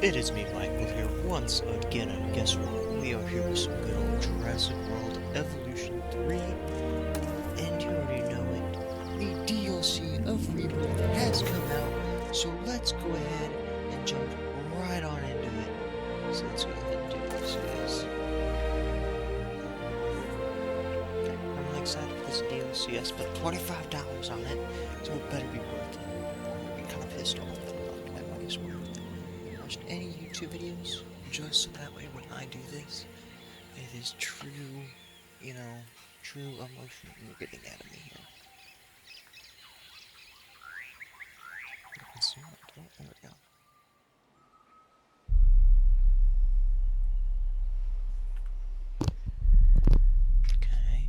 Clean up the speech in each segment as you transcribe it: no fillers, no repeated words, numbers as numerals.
It is me, Michael, here once again, and guess what? We are here with some good old Jurassic World Evolution 3, and you already know it. The DLC of Rebirth has come out, so let's go ahead and jump right on into it. So let's go ahead and do this, guys. Okay, I'm really excited for this DLC. I spent $25 on it, so it better be worth it. I'm be kind of pissed off that my money's worth it. Watched any YouTube videos just so that way when I do this, it is true, true emotion you're getting out of me here. You can see it. Oh, there we go. Okay.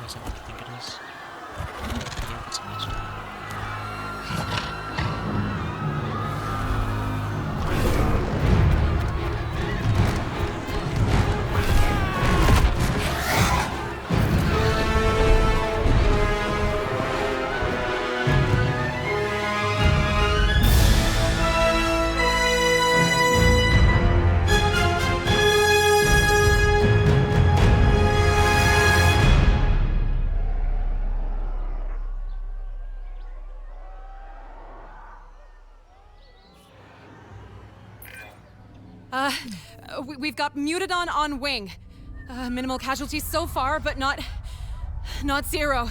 Is that what I think it is? Yeah, it's amazing. We've got Mutadon on wing. Minimal casualties so far, but not zero.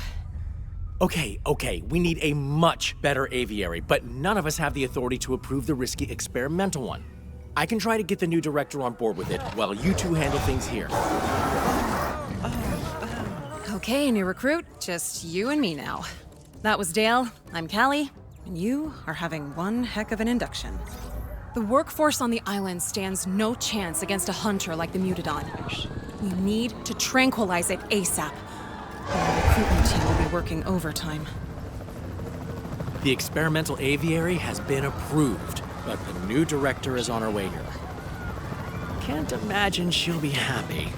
Okay, we need a much better aviary, but none of us have the authority to approve the risky experimental one. I can try to get the new director on board with it, while you two handle things here. Okay, new recruit, just you and me now. That was Dale, I'm Callie, and you are having one heck of an induction. The workforce on the island stands no chance against a hunter like the Mutadon. We need to tranquilize it ASAP. The recruitment team will be working overtime. The experimental aviary has been approved, but the new director is on her way here. Can't imagine she'll be happy.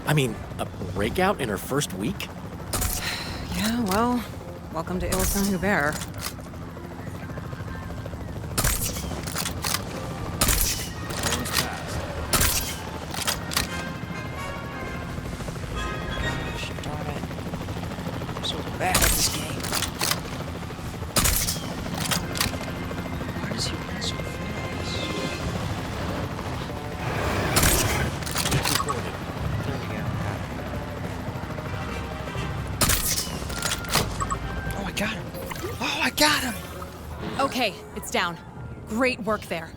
I mean, a breakout in her first week? Yeah, well, welcome to Il-Saint-Hubert. Bad at this game. Why does he run so fast? Recorded. There we go. Oh, I got him. Oh, I got him. Okay, it's down. Great work there.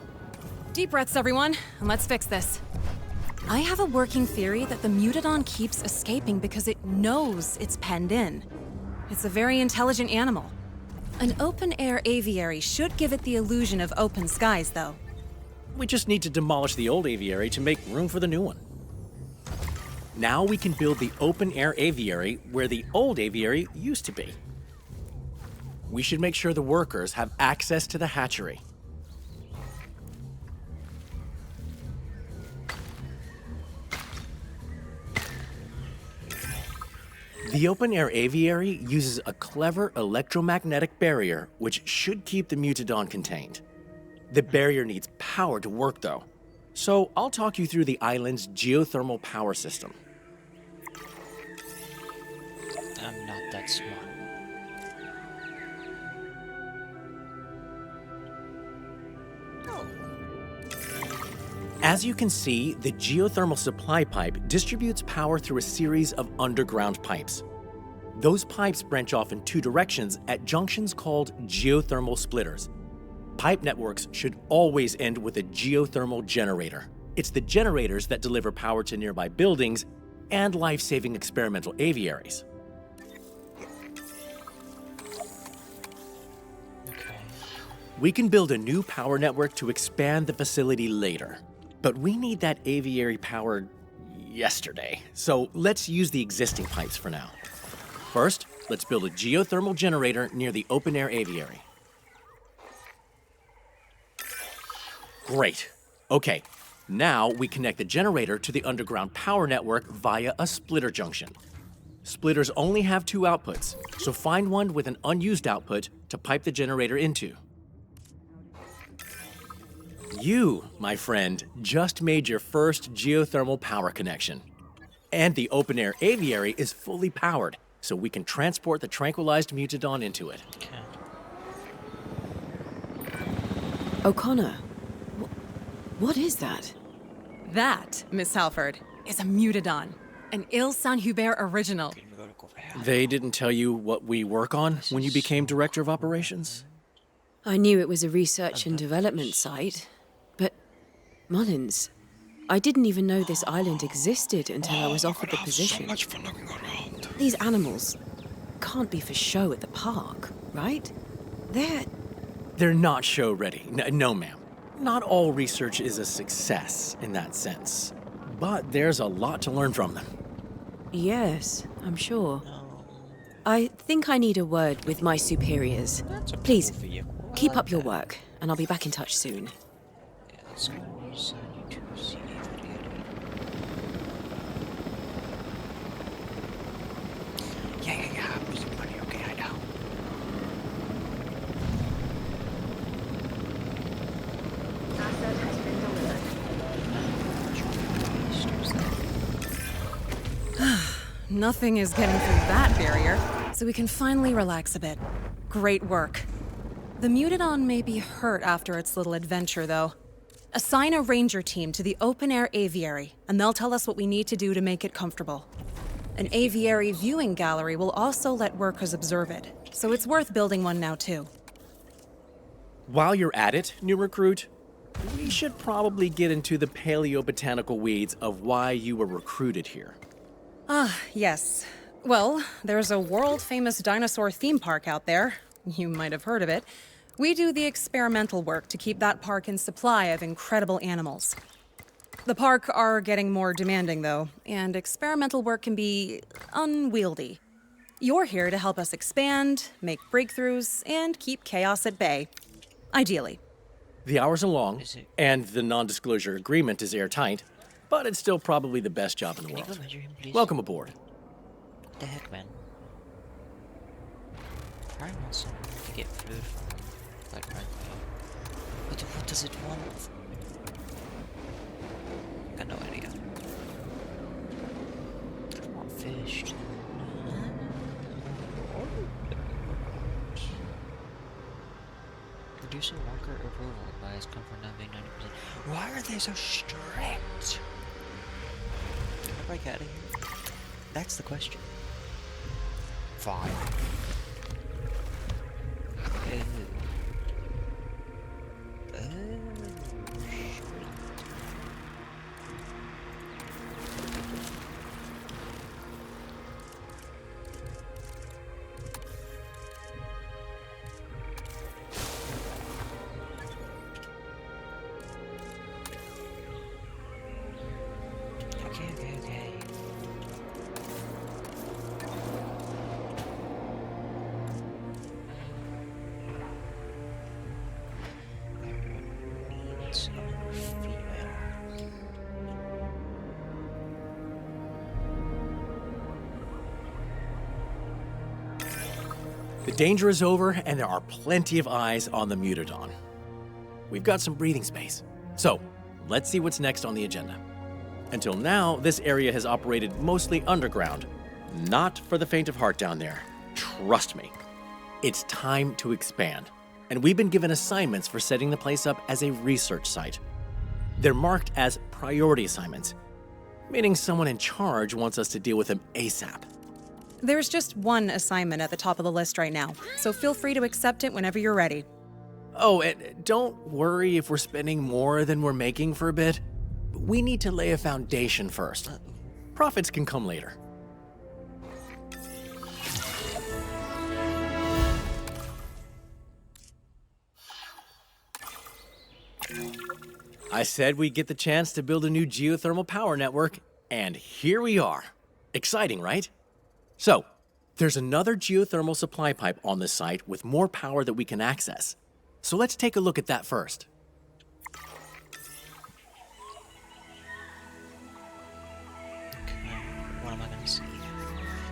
Deep breaths, everyone, and let's fix this. I have a working theory that the Mutadon keeps escaping because it knows it's penned in. It's a very intelligent animal. An open-air aviary should give it the illusion of open skies, though. We just need to demolish the old aviary to make room for the new one. Now we can build the open-air aviary where the old aviary used to be. We should make sure the workers have access to the hatchery. The open-air aviary uses a clever electromagnetic barrier which should keep the Mutadon contained. The barrier needs power to work, though. So I'll talk you through the island's geothermal power system. that smart. As you can see, the geothermal supply pipe distributes power through a series of underground pipes. Those pipes branch off in two directions at junctions called geothermal splitters. Pipe networks should always end with a geothermal generator. It's the generators that deliver power to nearby buildings and life-saving experimental aviaries. Okay. We can build a new power network to expand the facility later. But we need that aviary powered yesterday, so let's use the existing pipes for now. First, let's build a geothermal generator near the open-air aviary. Great. Okay, now we connect the generator to the underground power network via a splitter junction. Splitters only have two outputs, so find one with an unused output to pipe the generator into. You, my friend, just made your first geothermal power connection. And the open-air aviary is fully powered, so we can transport the tranquilized mutadon into it. Okay. O'Connor, what is that? That, Miss Halford, is a mutadon, an Il Saint-Hubert original. They didn't tell you what we work on when you became director of operations? I knew it was a research and development site, but Mullins, I didn't even know this island existed until I was offered the position. So much fun looking around. These animals can't be for show at the park, right? They're not show ready. No, ma'am. Not all research is a success in that sense, but there's a lot to learn from them. Yes, I'm sure. I think I need a word with my superiors. Please, keep up your work, and I'll be back in touch soon. Yeah, let's go. So I need to see video. Yeah. I'm losing money. Okay, I know. Asset has been delivered. Nothing is getting through that barrier, so we can finally relax a bit. Great work. The mutadon may be hurt after its little adventure, though. Assign a ranger team to the open-air aviary, and they'll tell us what we need to do to make it comfortable. An aviary viewing gallery will also let workers observe it, so it's worth building one now, too. While you're at it, new recruit, we should probably get into the paleobotanical weeds of why you were recruited here. Yes. Well, there's a world-famous dinosaur theme park out there. You might have heard of it. We do the experimental work to keep that park in supply of incredible animals. The park are getting more demanding, though, and experimental work can be unwieldy. You're here to help us expand, make breakthroughs, and keep chaos at bay. Ideally. The hours are long, Is it- and the non-disclosure agreement is airtight, but it's still probably the best job in the Can you go world. measure him, please? Welcome aboard. What the heck, man? I want someone to get food from, like, right now. What does it want? I got no idea. I want fish. Reducing walker approval advised comfort not being 90%. Why are they so strict? Can I break out of here? That's the question. Fine. Okay. Needs a female. The danger is over, and there are plenty of eyes on the mutadon. We've got some breathing space. So, let's see what's next on the agenda. Until now, this area has operated mostly underground. Not for the faint of heart down there. Trust me, it's time to expand. And we've been given assignments for setting the place up as a research site. They're marked as priority assignments, meaning someone in charge wants us to deal with them ASAP. There's just one assignment at the top of the list right now, so feel free to accept it whenever you're ready. Oh, and don't worry if we're spending more than we're making for a bit. We need to lay a foundation first. Profits can come later. I said we'd get the chance to build a new geothermal power network, and here we are. Exciting, right? So, there's another geothermal supply pipe on this site with more power that we can access. So let's take a look at that first. Okay, what am I gonna see?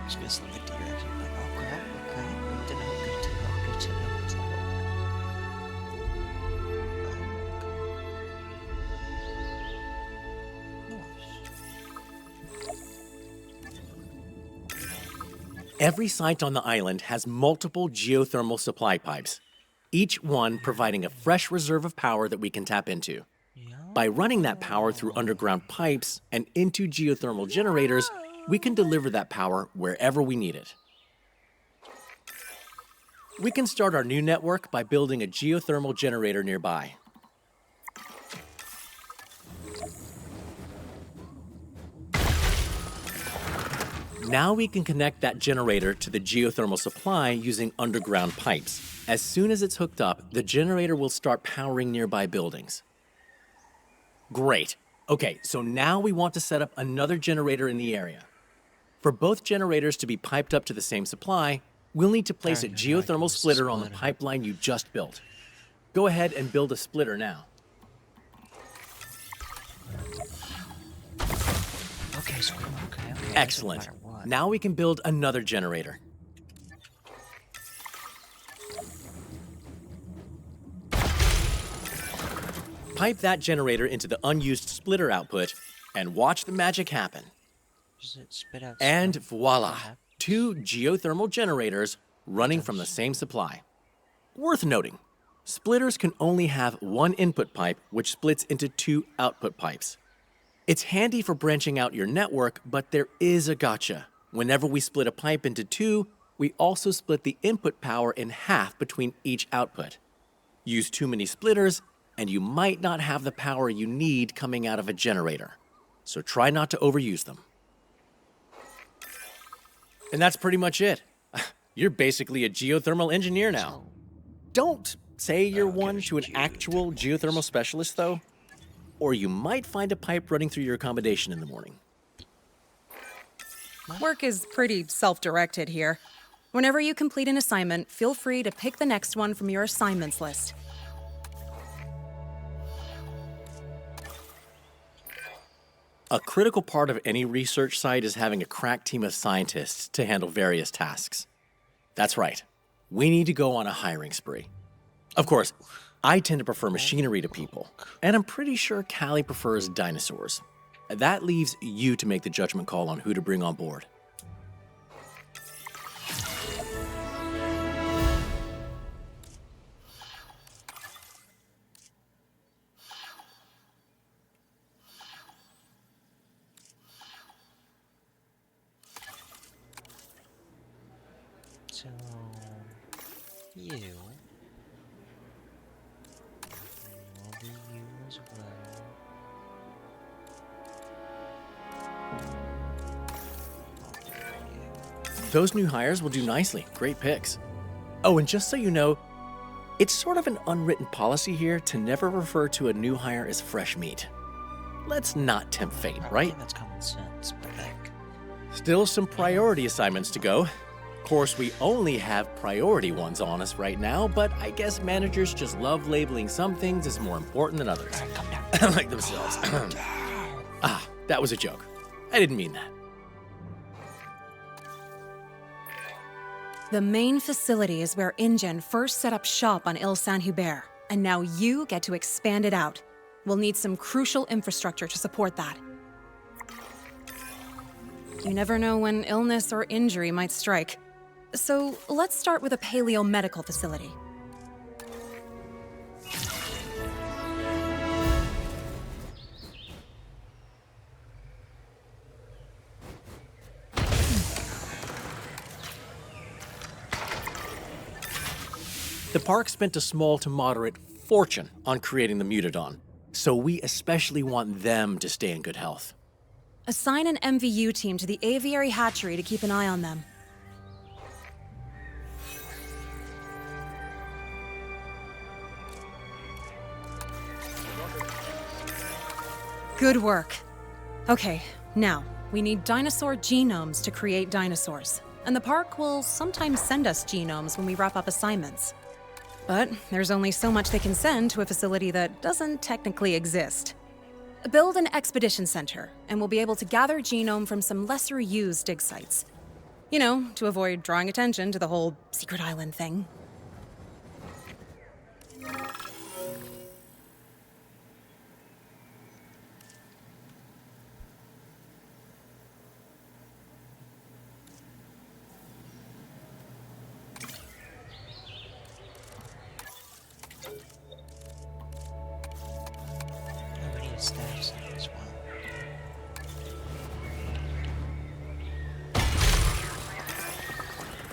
Just gonna select the direction. Oh crap, okay. Good to know, good to know, good to know, good to know. Every site on the island has multiple geothermal supply pipes, each one providing a fresh reserve of power that we can tap into. By running that power through underground pipes and into geothermal generators, we can deliver that power wherever we need it. We can start our new network by building a geothermal generator nearby. Now we can connect that generator to the geothermal supply using underground pipes. As soon as it's hooked up, the generator will start powering nearby buildings. Great. Okay, so now we want to set up another generator in the area. For both generators to be piped up to the same supply, we'll need to place a geothermal splitter on the pipeline you just built. Go ahead and build a splitter now. Okay, so okay. Excellent. Now we can build another generator. Pipe that generator into the unused splitter output and watch the magic happen. Does it spit out And smoke? voila, 2 geothermal generators running from the same supply. Worth noting, splitters can only have one input pipe which splits into 2 output pipes. It's handy for branching out your network, but there is a gotcha. Whenever we split a pipe into 2, we also split the input power in half between each output. Use too many splitters, and you might not have the power you need coming out of a generator. So try not to overuse them. And that's pretty much it. You're basically a geothermal engineer now. Don't say you're one to an actual geothermal specialist, though, or you might find a pipe running through your accommodation in the morning. Work is pretty self-directed here. Whenever you complete an assignment, feel free to pick the next one from your assignments list. A critical part of any research site is having a crack team of scientists to handle various tasks. That's right. We need to go on a hiring spree. Of course, I tend to prefer machinery to people, and I'm pretty sure Callie prefers dinosaurs. That leaves you to make the judgment call on who to bring on board. So you will be you as well. Those new hires will do nicely. Great picks. Oh, and just so you know, it's sort of an unwritten policy here to never refer to a new hire as fresh meat. Let's not tempt fate, I right? think that's common sense, but like, Still some priority assignments to go. Of course, we only have priority ones on us right now, but I guess managers just love labeling some things as more important than others. calm down. Like themselves. Ah, that was a joke. I didn't mean that. The main facility is where InGen first set up shop on Ile Saint-Hubert, and now you get to expand it out. We'll need some crucial infrastructure to support that. You never know when illness or injury might strike. So let's start with a paleo-medical facility. The park spent a small to moderate fortune on creating the Mutadon, so we especially want them to stay in good health. Assign an MVU team to the aviary hatchery to keep an eye on them. Good work. Okay, now, we need dinosaur genomes to create dinosaurs. And the park will sometimes send us genomes when we wrap up assignments. But there's only so much they can send to a facility that doesn't technically exist. Build an expedition center, and we'll be able to gather genome from some lesser used dig sites. You know, to avoid drawing attention to the whole secret island thing. Oh, we need a stash center as well.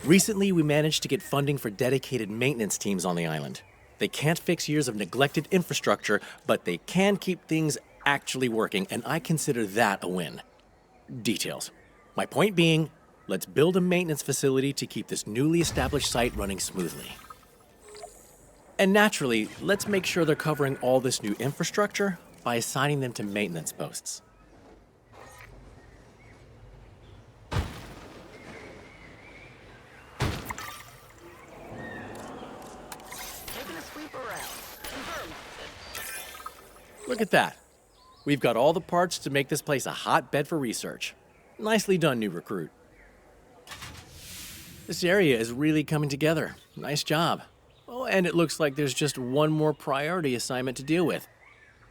Recently, we managed to get funding for dedicated maintenance teams on the island. They can't fix years of neglected infrastructure, but they can keep things actually working, and I consider that a win. Details. My point being, let's build a maintenance facility to keep this newly established site running smoothly. And naturally, let's make sure they're covering all this new infrastructure by assigning them to maintenance posts. Taking a sweep around. Confirmed. Look at that. We've got all the parts to make this place a hotbed for research. Nicely done, new recruit. This area is really coming together. Nice job. Oh, and it looks like there's just one more priority assignment to deal with.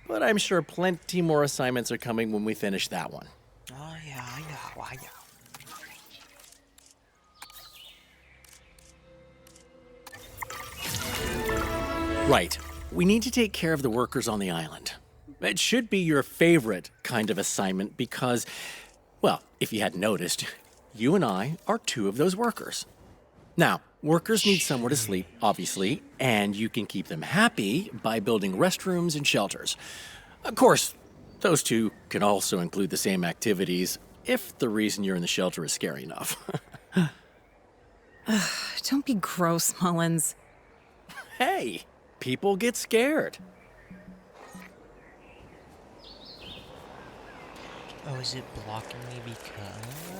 But I'm sure plenty more assignments are coming when we finish that one. Oh, yeah, I know, I know. Right. We need to take care of the workers on the island. It should be your favorite kind of assignment because, well, if you hadn't noticed, you and I are two of those workers. Now, workers need somewhere to sleep, obviously, and you can keep them happy by building restrooms and shelters. Of course, those two can also include the same activities if the reason you're in the shelter is scary enough. Don't be gross, Mullins. Hey, people get scared. Oh, is it blocking me because...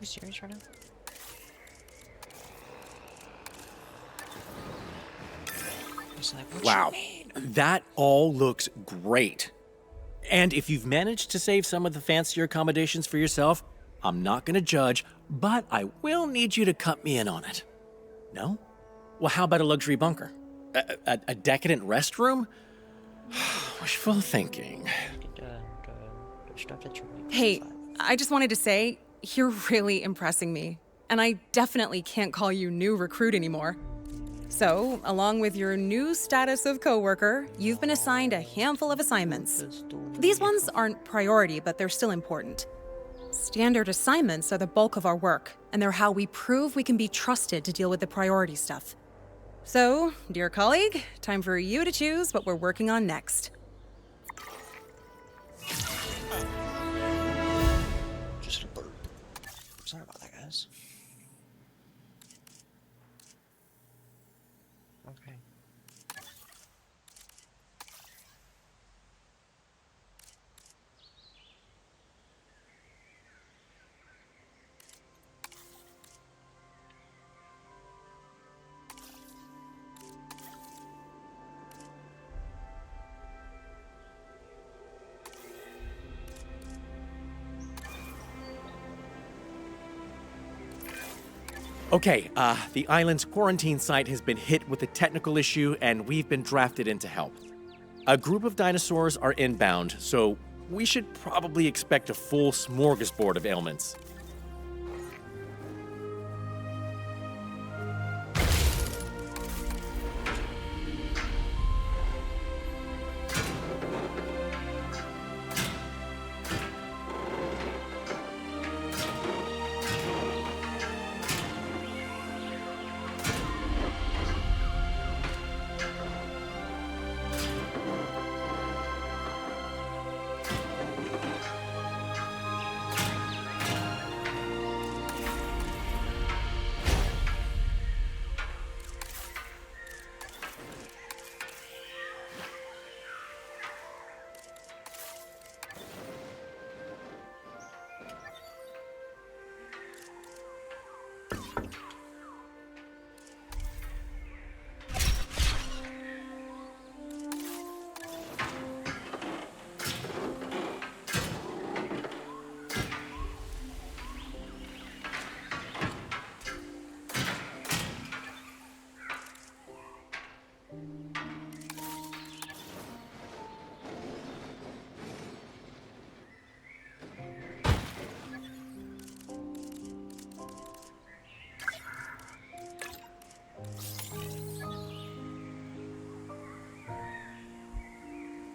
you serious right now? It's like, what Wow, you mean? that all looks great. And if you've managed to save some of the fancier accommodations for yourself, I'm not going to judge, but I will need you to cut me in on it. No? Well, how about a luxury bunker? A decadent restroom? Wishful thinking. The stuff that you make. Hey, I just wanted to say, you're really impressing me. And I definitely can't call you new recruit anymore. So, along with your new status of coworker, you've been assigned a handful of assignments. These ones aren't priority, but they're still important. Standard assignments are the bulk of our work, and they're how we prove we can be trusted to deal with the priority stuff. So, dear colleague, time for you to choose what we're working on next. Just a burp. Sorry about that, guys. Okay. Okay, the island's quarantine site has been hit with a technical issue, and we've been drafted in to help. A group of dinosaurs are inbound, so we should probably expect a full smorgasbord of ailments.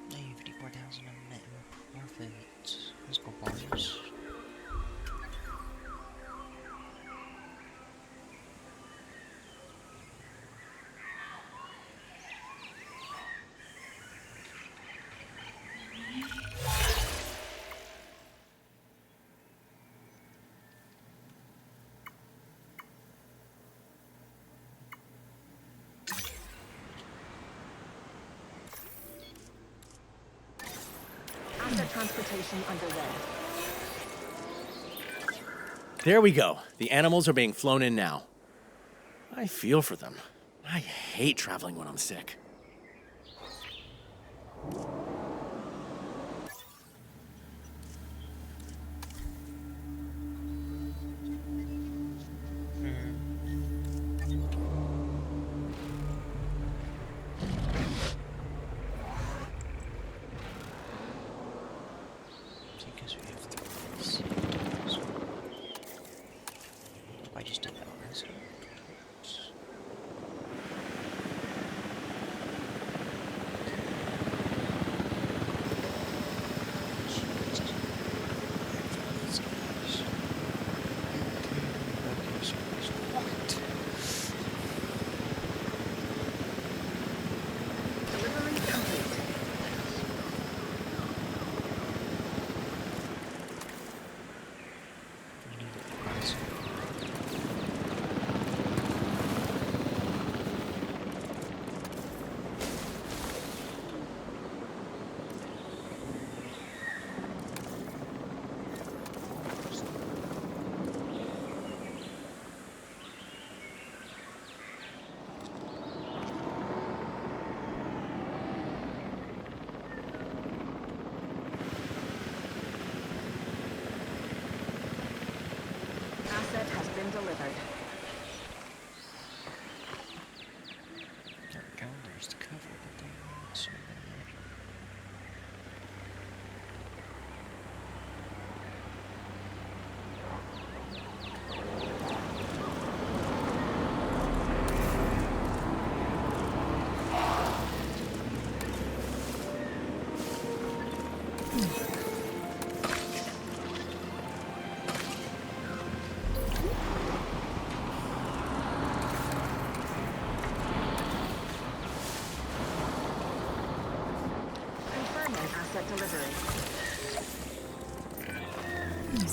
Hey, 54,000 in net profit. Let's go, boys. Asset transportation underway. There we go. The animals are being flown in now. I feel for them. I hate traveling when I'm sick. Because we have 3 days. I just did that on accident. Delivery complete. Asset has been delivered. There we go, there's the cover, but they're not so bad.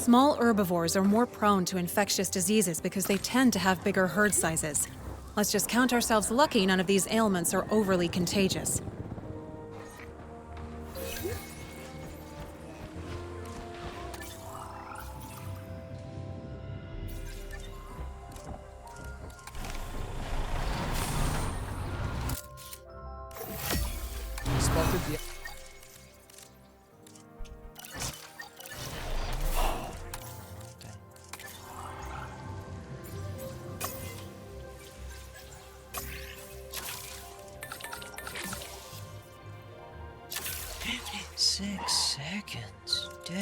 Small herbivores are more prone to infectious diseases because they tend to have bigger herd sizes. Let's just count ourselves lucky none of these ailments are overly contagious. Spotted the 6 seconds, dude.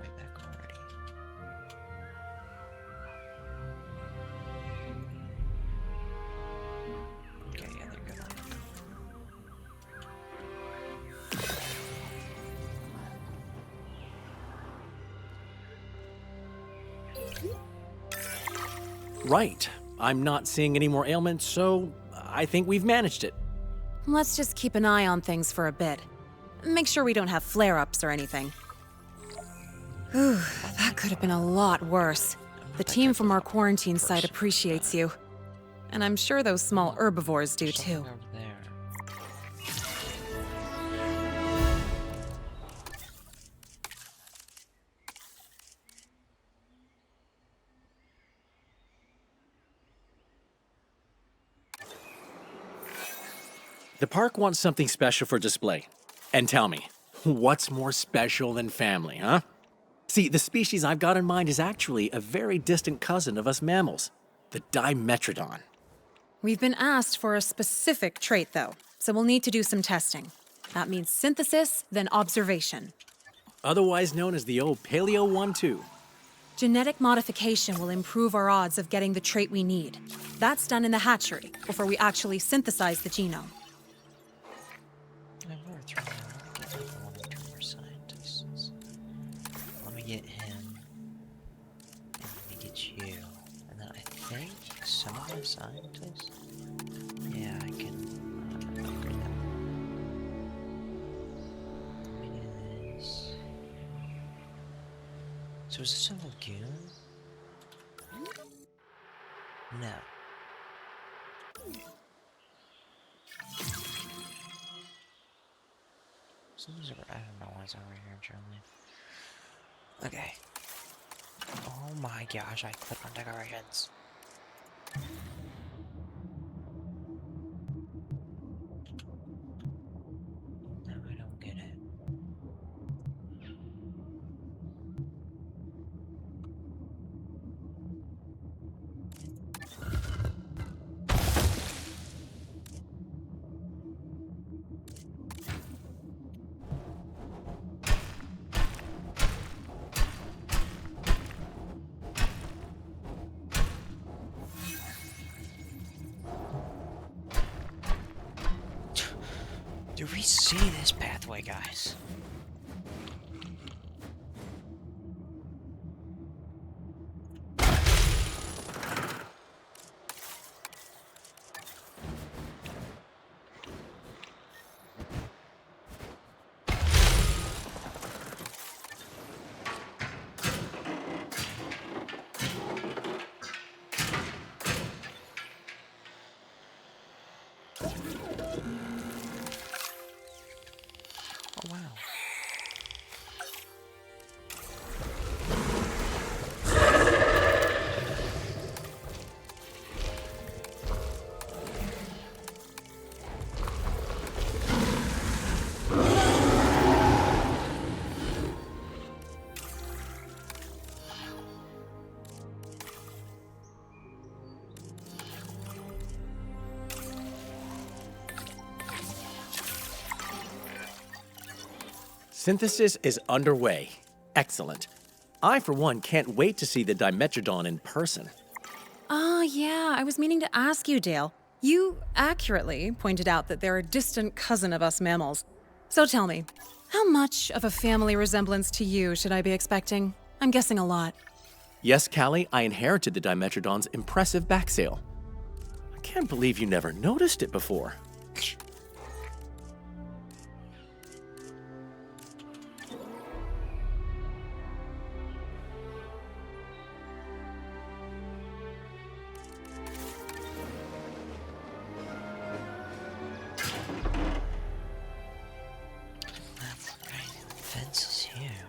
Way back already. Okay, yeah, they're good. Right. I'm not seeing any more ailments, so I think we've managed it. Let's just keep an eye on things for a bit. Make sure we don't have flare-ups or anything. Whew, that could have been a lot worse. The team from our quarantine site appreciates you. And I'm sure those small herbivores do Something too. over there. The park wants something special for display. And tell me, what's more special than family, huh? See, the species I've got in mind is actually a very distant cousin of us mammals, the Dimetrodon. We've been asked for a specific trait, though, so we'll need to do some testing. That means synthesis, then observation. Otherwise known as the old Paleo 1-2. Genetic modification will improve our odds of getting the trait we need. That's done in the hatchery, before we actually synthesize the genome. And we're through now. Get one or two more scientists. Let me get him. And let me get you. And then I think some of the scientists. Yeah, I can upgrade them. Let me do this. So is this a lagoon? No. Something's over. I don't know what's over here in Germany. Okay. Oh my gosh, I clicked on decorations. No, I don't get it. Do we see this pathway, guys? Oh wow. Synthesis is underway. Excellent. I, for one, can't wait to see the Dimetrodon in person. Ah, yeah, I was meaning to ask you, Dale. You accurately pointed out that they're a distant cousin of us mammals. So tell me, how much of a family resemblance to you should I be expecting? I'm guessing a lot. Yes, Callie, I inherited the Dimetrodon's impressive back sail. I can't believe you never noticed it before. That's right. The fence is here.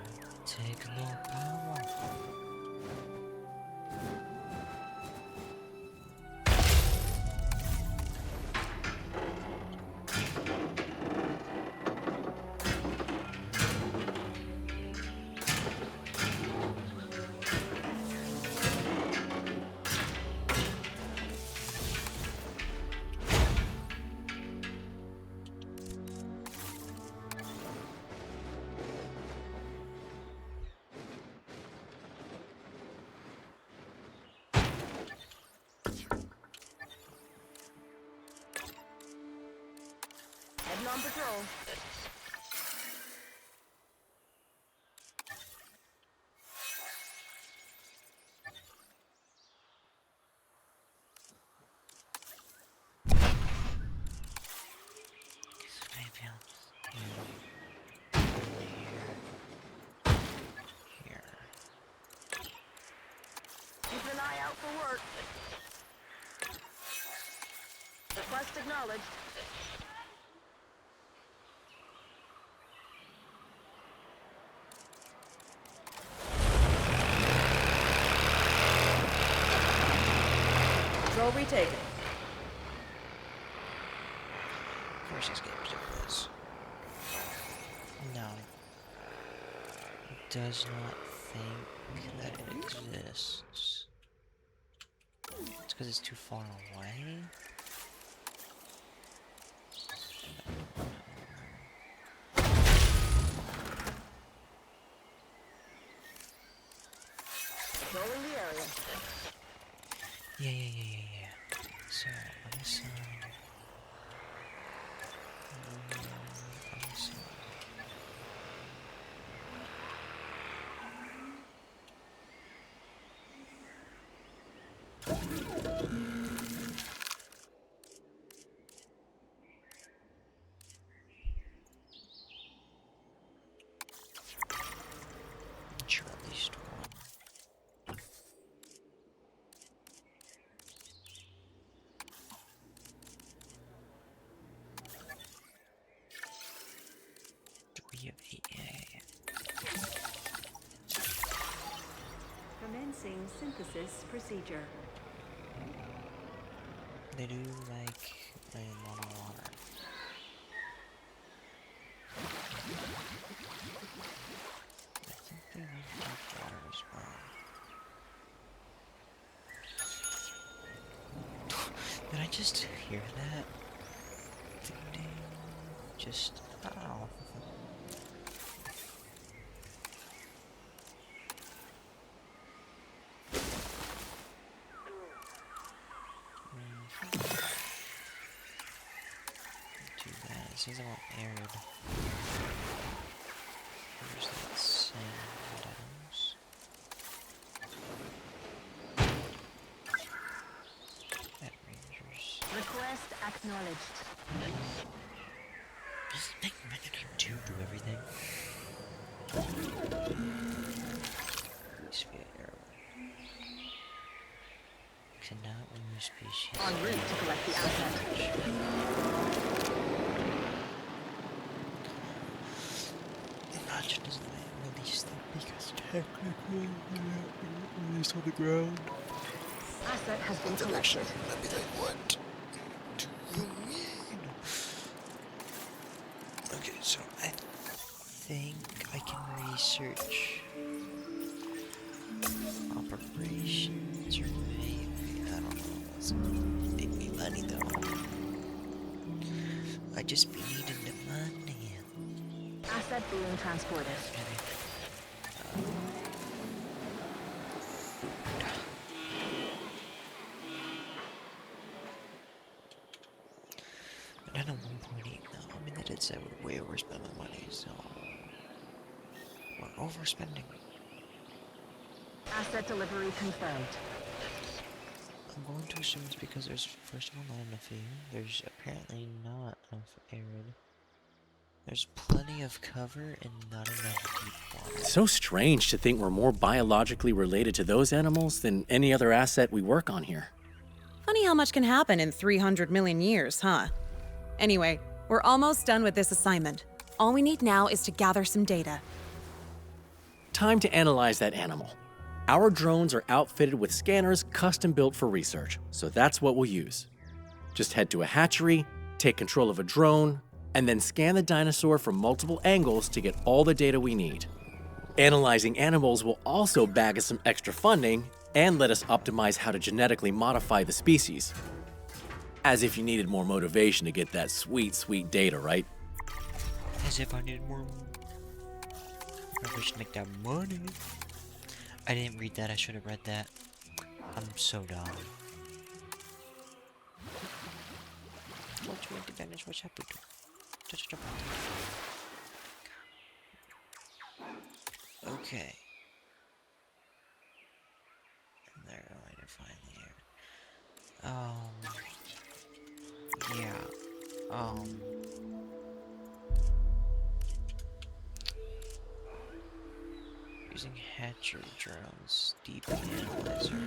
Take more power. Heading on patrol. Maybe I'll here. Keep an eye out for work. Request acknowledged. Control retaken. Of course he's going to do this. No. It does not think that it exists. It's because it's too far away? Controlling the area. Yeah. So, on this side. On this side. Sure, at least one. Three of eight. Commencing synthesis procedure. They do like a lot of water. I think they like dark water as well. Did I just hear that? Ding ding. Just ow. Do that. It says I want arid. Where's that sand house? That rangers. Request acknowledged. Just make Renegade 2 do everything. Sphere airway. Cannot remove species. En route to collect the asset. Imagine doesn't release them because technically they're not released on the ground. Asset has been collected. I'd be like, what do you mean? Okay, so I think I can research operations or maybe, I don't know. It's make me money though. I just be needing the money. Asset being transported. Not a 1.8 though. I mean, they did say we're way overspending money, so we're overspending. Asset delivery confirmed. I'm going to assume it's because there's, first of all, not enough air. There's apparently not enough arid. There's plenty of cover and not enough deep water. It's so strange to think we're more biologically related to those animals than any other asset we work on here. Funny how much can happen in 300 million years, huh? Anyway, we're almost done with this assignment. All we need now is to gather some data. Time to analyze that animal. Our drones are outfitted with scanners custom built for research, so that's what we'll use. Just head to a hatchery, take control of a drone, and then scan the dinosaur from multiple angles to get all the data we need. Analyzing animals will also bag us some extra funding and let us optimize how to genetically modify the species. As if you needed more motivation to get that sweet, sweet data, right? As if I needed more. I wish to make that money. I didn't read that. I should have read that. I'm so dumb. What's with advantage? What's happening? Okay. And there, I need to find the air. Yeah. Using hatchery drones, deep analyzer.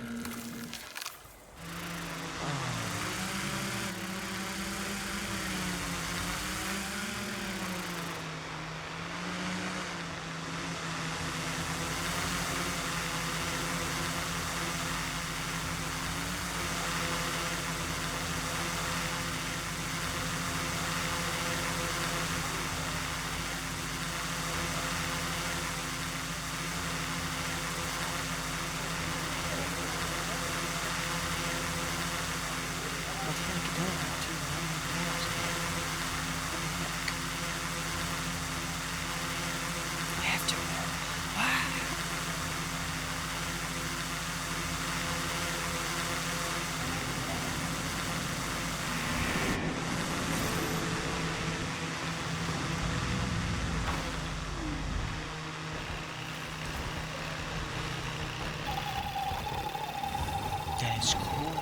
That is cool.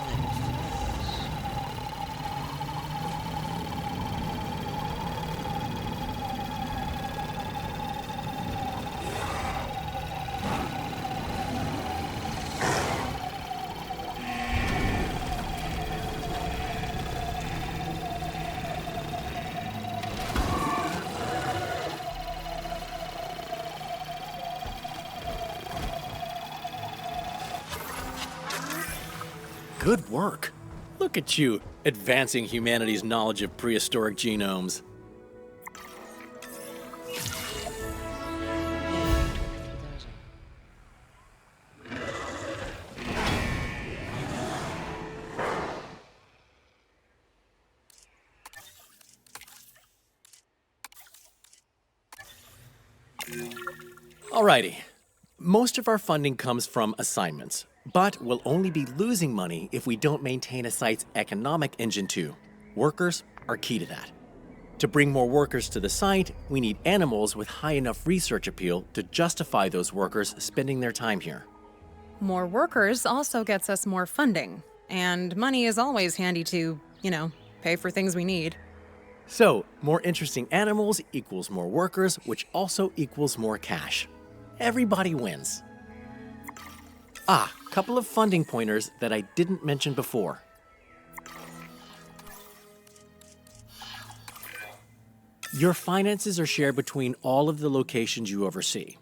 Good work. Look at you, advancing humanity's knowledge of prehistoric genomes. Alrighty. Most of our funding comes from assignments, but we'll only be losing money if we don't maintain a site's economic engine too. Workers are key to that. To bring more workers to the site, we need animals with high enough research appeal to justify those workers spending their time here. More workers also gets us more funding, and money is always handy to, pay for things we need. So, more interesting animals equals more workers, which also equals more cash. Everybody wins. Couple of funding pointers that I didn't mention before. Your finances are shared between all of the locations you oversee.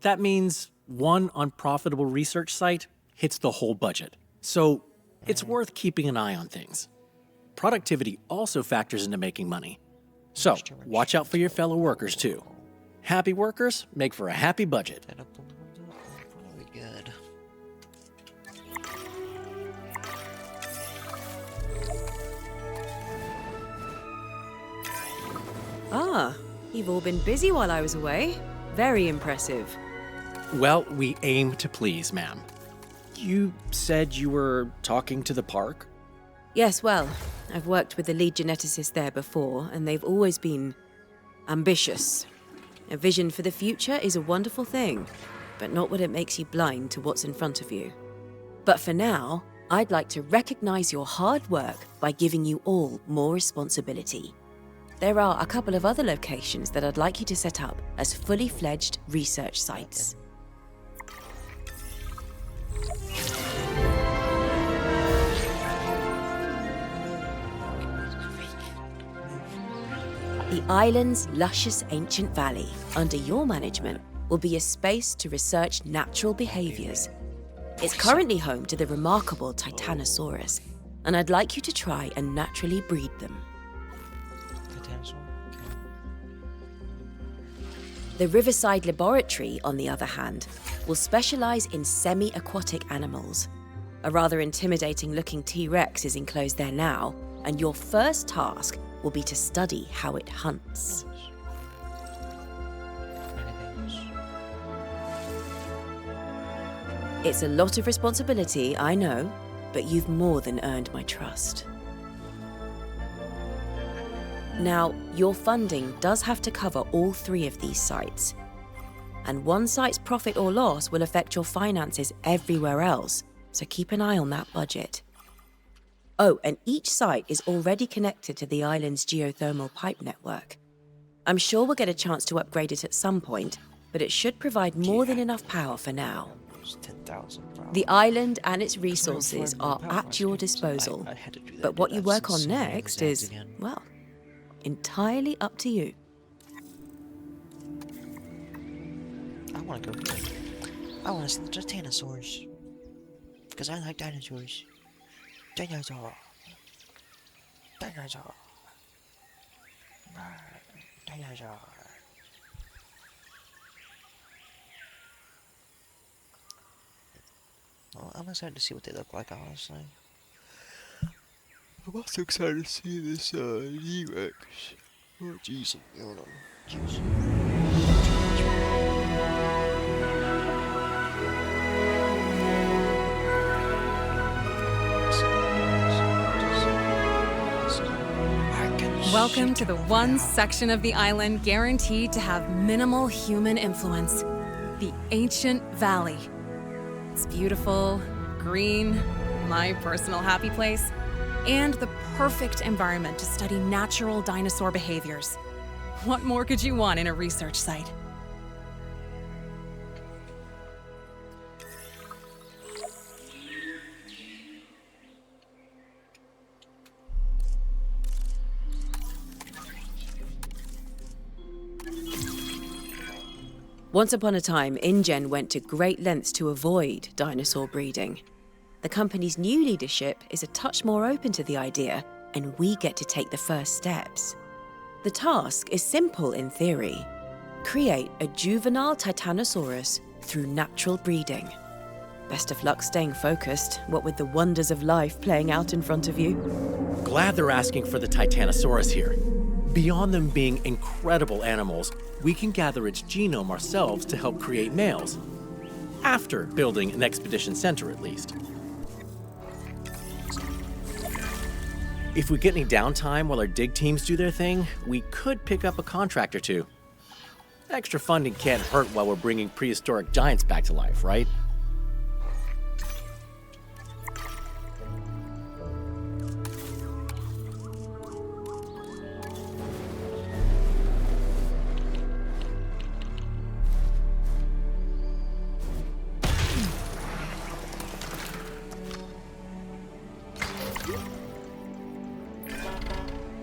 That means one unprofitable research site hits the whole budget. So it's worth keeping an eye on things. Productivity also factors into making money. So watch out for your fellow workers too. Happy workers make for a happy budget. Probably good. You've all been busy while I was away. Very impressive. Well, we aim to please, ma'am. You said you were talking to the park? Yes, well, I've worked with the lead geneticist there before, and they've always been ambitious. A vision for the future is a wonderful thing, but not when it makes you blind to what's in front of you. But for now, I'd like to recognize your hard work by giving you all more responsibility. There are a couple of other locations that I'd like you to set up as fully fledged research sites. The island's luscious ancient valley, under your management, will be a space to research natural behaviors. It's currently home to the remarkable Titanosaurus, and I'd like you to try and naturally breed them. Titanosaur? The Riverside Laboratory, on the other hand, will specialize in semi-aquatic animals. A rather intimidating-looking T-Rex is enclosed there now, and your first task will be to study how it hunts. It's a lot of responsibility, I know, but you've more than earned my trust. Now, your funding does have to cover all 3 of these sites. And one site's profit or loss will affect your finances everywhere else, so keep an eye on that budget. Oh, and each site is already connected to the island's geothermal pipe network. I'm sure we'll get a chance to upgrade it at some point, but it should provide more than enough power for now. 10,000. The island and its resources are at your disposal, but what you work on next is, well, entirely up to you. I want to go here. I want to see the Titanosaurs. Because I like dinosaurs. Dinosaur. Dinosaur. Dinosaur. Well, I'm excited to see what they look like, honestly. I'm also excited to see this T-Rex. Oh, jeez. Hold on. Jeez. Welcome to the one section of the island guaranteed to have minimal human influence. The Ancient Valley. It's beautiful, green, my personal happy place, and the perfect environment to study natural dinosaur behaviors. What more could you want in a research site? Once upon a time, InGen went to great lengths to avoid dinosaur breeding. The company's new leadership is a touch more open to the idea, and we get to take the first steps. The task is simple in theory. Create a juvenile Titanosaurus through natural breeding. Best of luck staying focused, what with the wonders of life playing out in front of you. Glad they're asking for the Titanosaurus here. Beyond them being incredible animals, we can gather its genome ourselves to help create males. After building an expedition center, at least. If we get any downtime while our dig teams do their thing, we could pick up a contract or two. Extra funding can't hurt while we're bringing prehistoric giants back to life, right?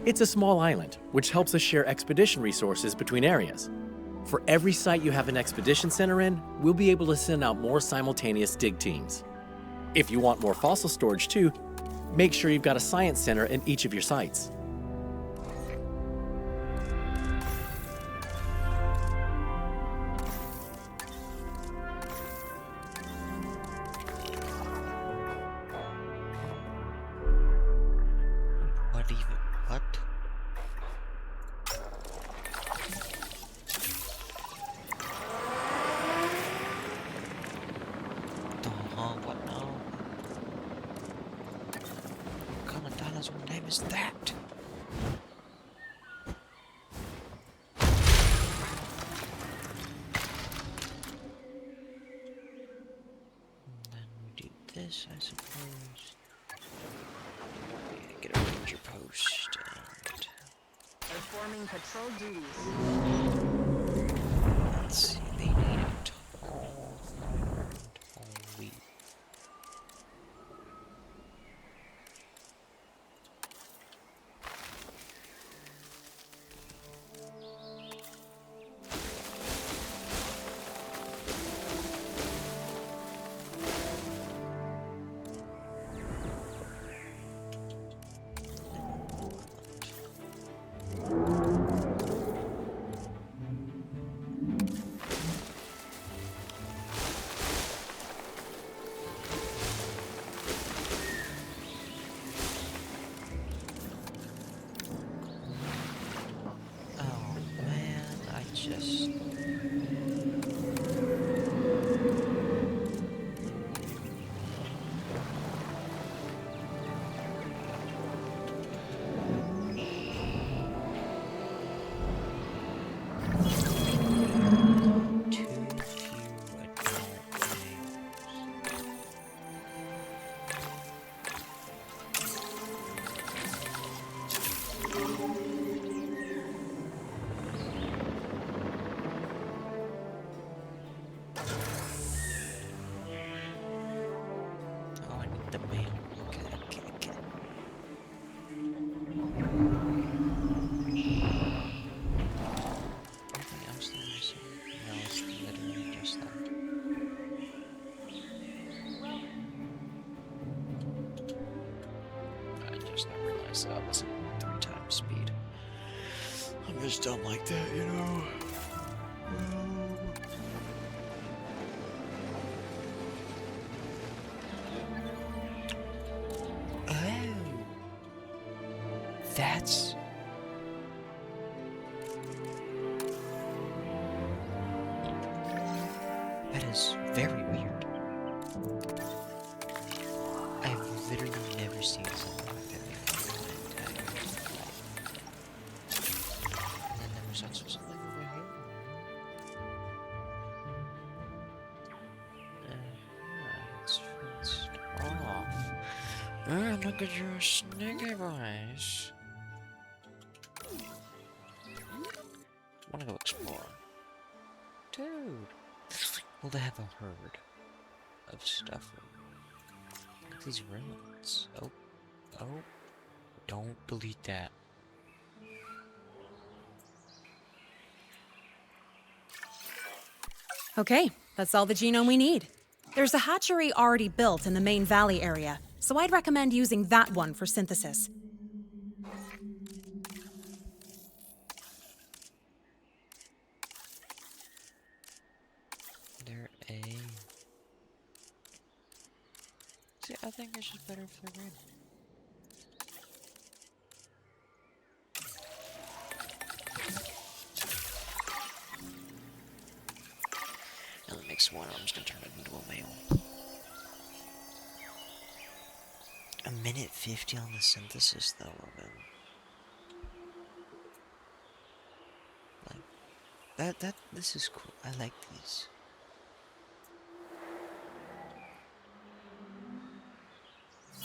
It's a small island, which helps us share expedition resources between areas. For every site you have an expedition center in, we'll be able to send out more simultaneous dig teams. If you want more fossil storage too, make sure you've got a science center in each of your sites. What? What now? What kind of hell's name is that? And then we do this, I suppose. Yeah, get a ranger post and Performing patrol duties. let's see, they need a tall fire and tall wheat. Oh man, I just... Too few adult males. Oh, I need the male. Okay. Anything else that I see? No, it's literally just that. I just now realized that was 3 times speed. I'm just dumb like that, you know? Oh, that's... That is very weird. I've literally never seen something like that before in my entire life. And then there was also something over here. It's fenced off. Oh, look at your sneaky boys. Wanna go explore? Dude. Well, they have a herd of stuff. Look at these ruins. Oh. Don't delete that. Okay, that's all the genome we need. There's a hatchery already built in the main valley area, so I'd recommend using that one for synthesis. They're A. See, I think it's just better if they're red. Now that makes one. I'm just gonna turn it into a male. A minute 50 on the synthesis, though, of it. Like, this is cool. I like these.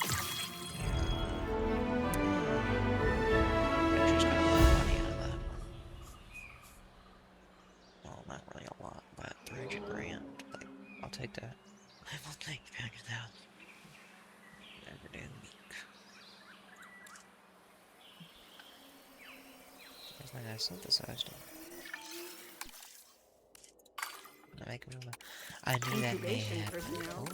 I just got a lot of money out of that. Well, not really a lot, but 300 grand. Like, I'll take that. I will take 300,000 every day of the week. There's my guy synthesized it. I knew that may Incubation happen. personnel.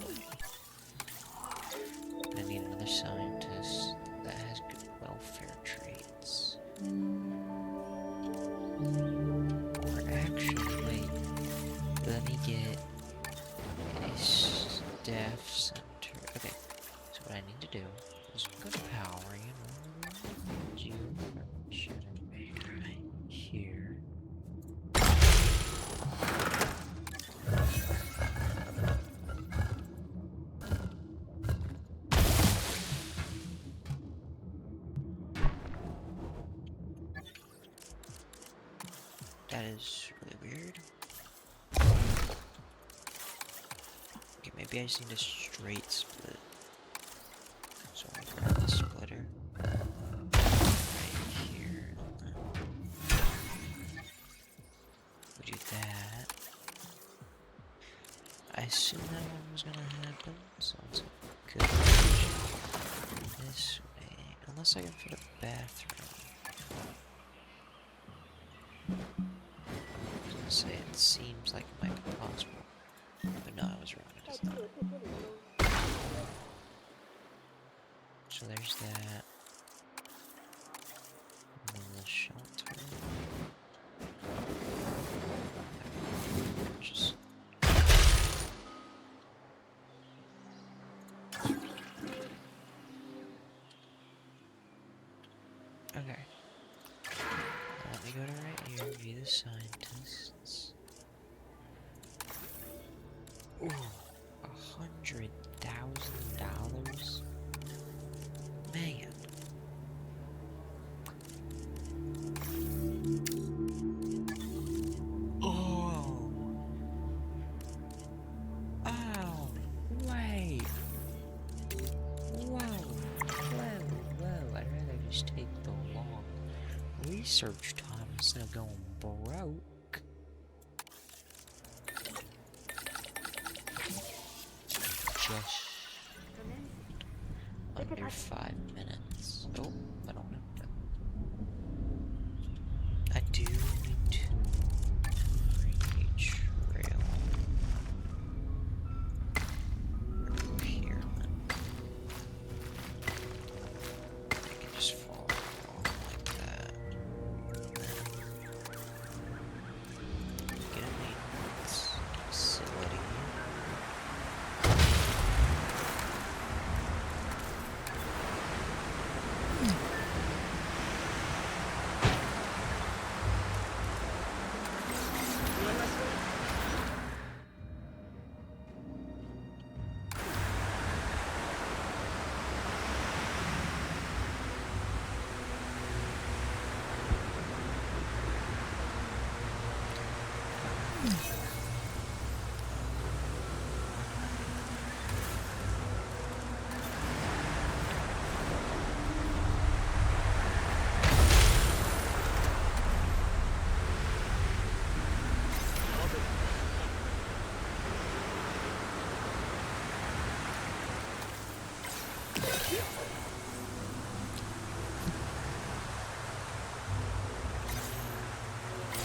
I need another scientist that has good welfare traits. Or actually, wait. Let me get a staff center. Okay, so what I need to do is go to power, you should have made right here. That is really weird. Okay, maybe I just need a straight split. So I grab the splitter right here. We do that. I assume that one was gonna happen, so it's a good option. This way, unless I can fit a bathroom. I was gonna say it seems like it might be possible, but no, I was wrong. It is not. So there's that. And then the shelter. Just okay. Let me go to right here, view the scientists. Ooh, $100,000? Man. Oh. Oh, wait. Whoa. Whoa. I'd rather just take the long research time instead of going broke. Just under 5 minutes. Oh, I don't know. I do need to bring a trail over here. I can just follow along like that. Get a maintenance facility.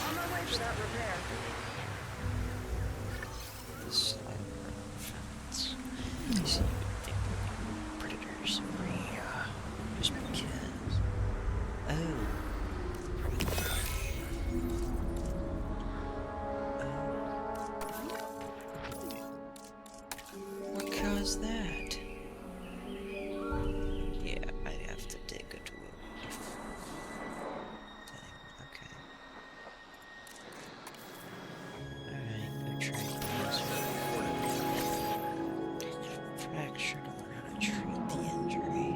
On my way for that repair. This fence. You see, you would think predators free, just because. Oh. What caused that? Yeah, I have to dig a tool. Okay. Alright, go try this. Fracture to learn how to treat the injury.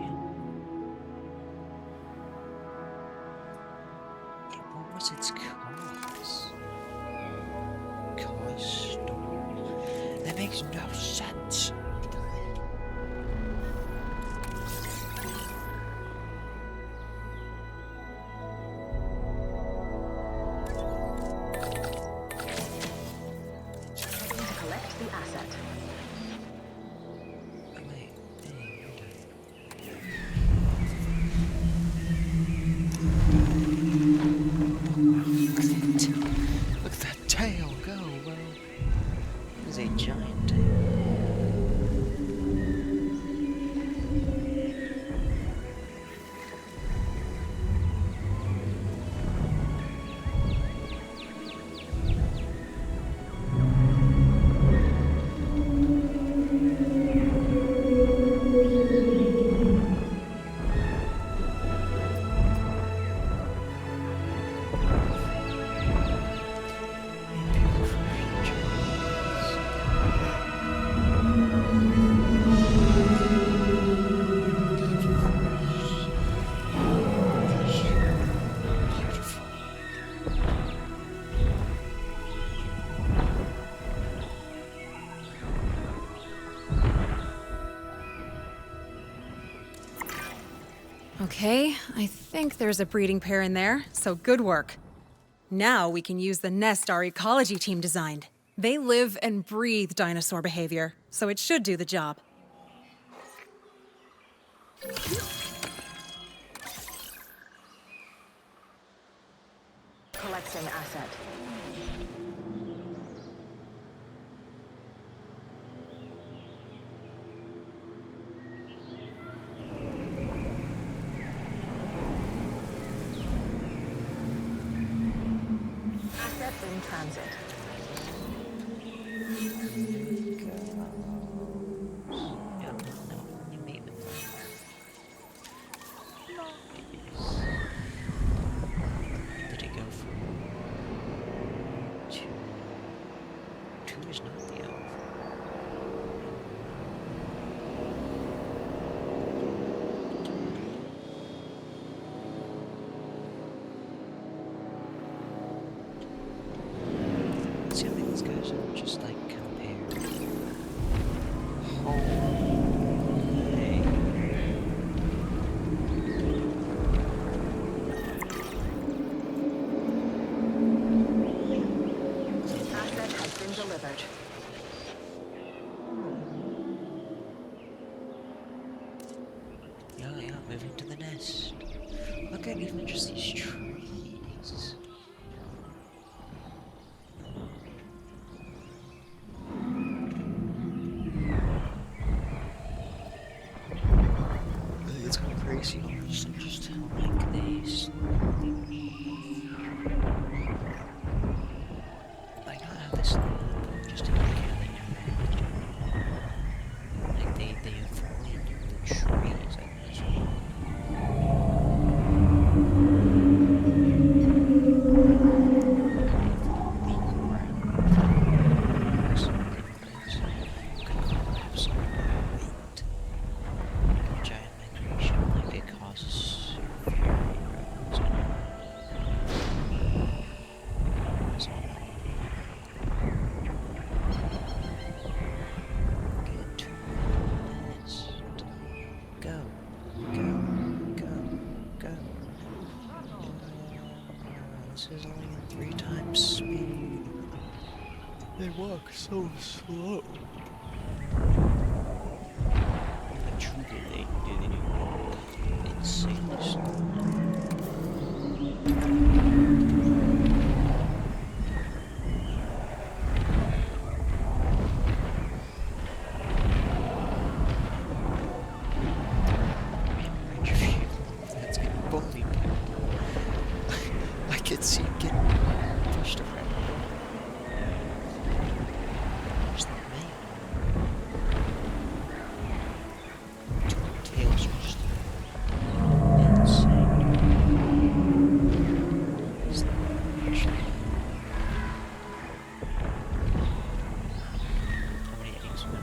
Yeah, what was its cause? Cause storm? That makes no sense. To collect the asset. Wait, hey, hold on. Look at that tail go, bro. It is a giant tail. Okay, I think there's a breeding pair in there, so good work. Now we can use the nest our ecology team designed. They live and breathe dinosaur behavior, so it should do the job. Collecting asset. Asset in transit. Yeah, no, you made it. Did it go for two? Two is not the elf. See, I think these guys are just like compared. Asset has been delivered. Yeah, moving to the nest. Look at even just these trees. It's kind of crazy, honestly, just how like they slowly like not how they slowly, just how they interact. Like they avoid the trees. Like this. Giant migration, like it causes get to the nest. Go, go. This is only in 3 times speed. They walk so slow. And truly, they walk insanely slow. Ranger View, that's getting bullied. I can see it getting pushed around. Where's the man? Tails are just insane. Is that actually? How many eggs went on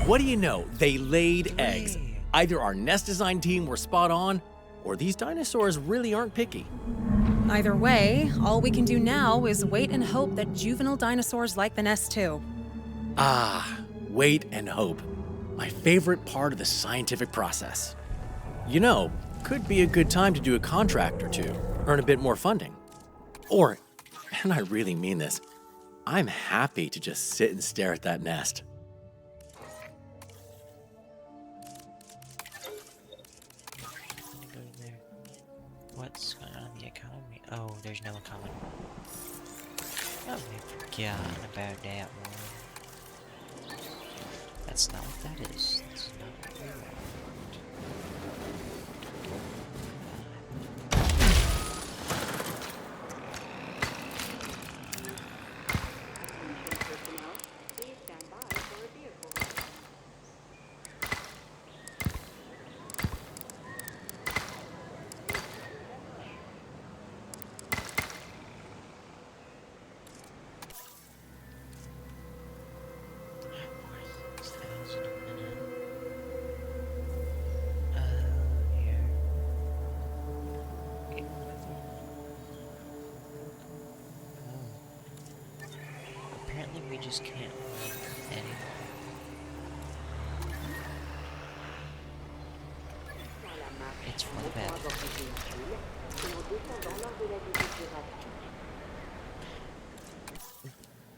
What do you know? They laid 3? eggs. Either our nest design team were spot on, or these dinosaurs really aren't picky. Either way, all we can do now is wait and hope that juvenile dinosaurs like the nest too. Ah, wait and hope. My favorite part of the scientific process. You know, could be a good time to do a contract or two, earn a bit more funding. Or, and I really mean this, I'm happy to just sit and stare at that nest. Go there. What's going on in the economy? Oh, there's no economy. Oh, we forgotten about that one. That's not what that is. That's not what we want. Personnel, please stand by for a vehicle. Here. Oh. Apparently we just can't run anymore. That's for the bad.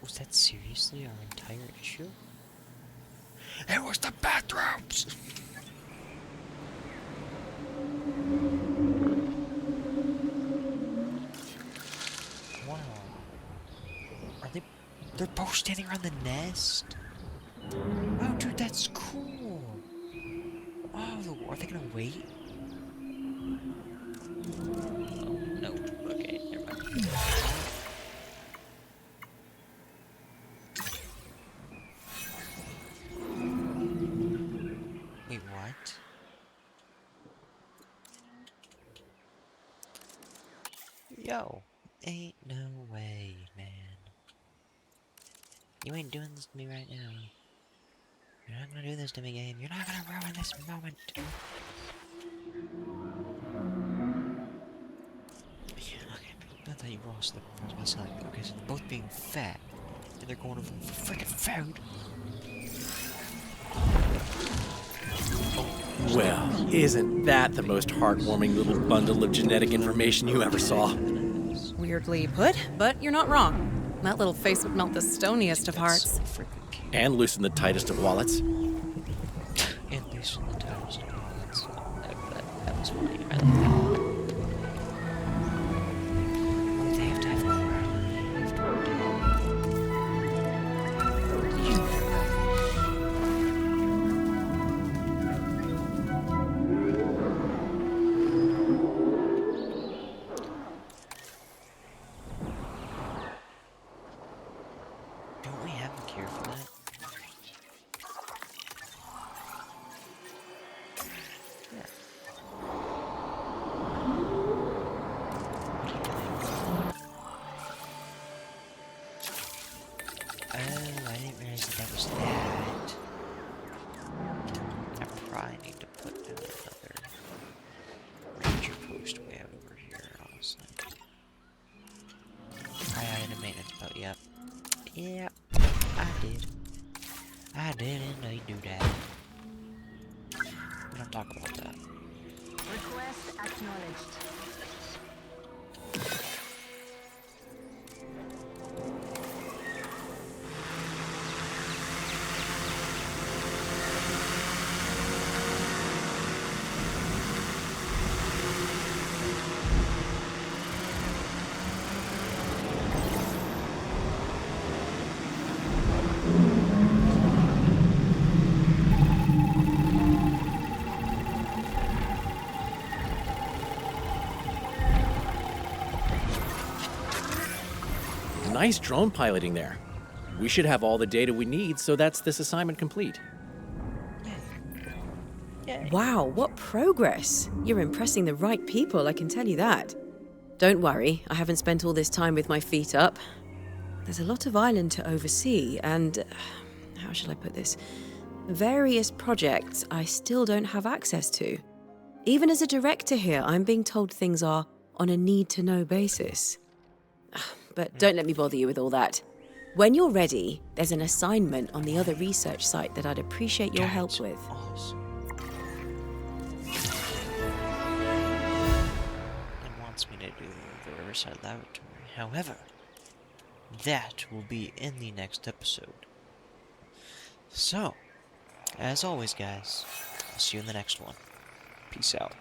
Was that seriously our entire issue? It was the bathrooms! Wow. Are they... They're both standing around the nest? Oh, dude, that's cool! Oh, are they gonna wait? Oh, no. Okay, never mind. Wait, what? Yo, ain't no way, man. You ain't doing this to me right now. You're not gonna do this to me, game. You're not gonna ruin this moment. Yeah, okay. I thought you lost the myself. Okay, so they're both being fat, and they're going over for freaking food. Well, isn't that the most heartwarming little bundle of genetic information you ever saw? Weirdly put, but you're not wrong. That little face would melt the stoniest of hearts. So freaking cute. And loosen the tightest of wallets. And loosen the tires and wallets. That was funny. I like that. Oh, they have to have Don't we have a cure for that? Yeah. Oh, I didn't realize that was that. I probably need to put down another ranger post way out over here, honestly. I added a maintenance boat, yep. Yep, I did. I did indeed do that. We don't talk about that. Request acknowledged. Nice drone piloting there. We should have all the data we need, so that's this assignment complete. Wow, what progress! You're impressing the right people, I can tell you that. Don't worry, I haven't spent all this time with my feet up. There's a lot of island to oversee, and how shall I put this? Various projects I still don't have access to. Even as a director here, I'm being told things are on a need-to-know basis. But don't let me bother you with all that. When you're ready, there's an assignment on the other research site that I'd appreciate your help with. Awesome. And wants me to do the Riverside Laboratory. However, that will be in the next episode. So, as always, guys, I'll see you in the next one. Peace out.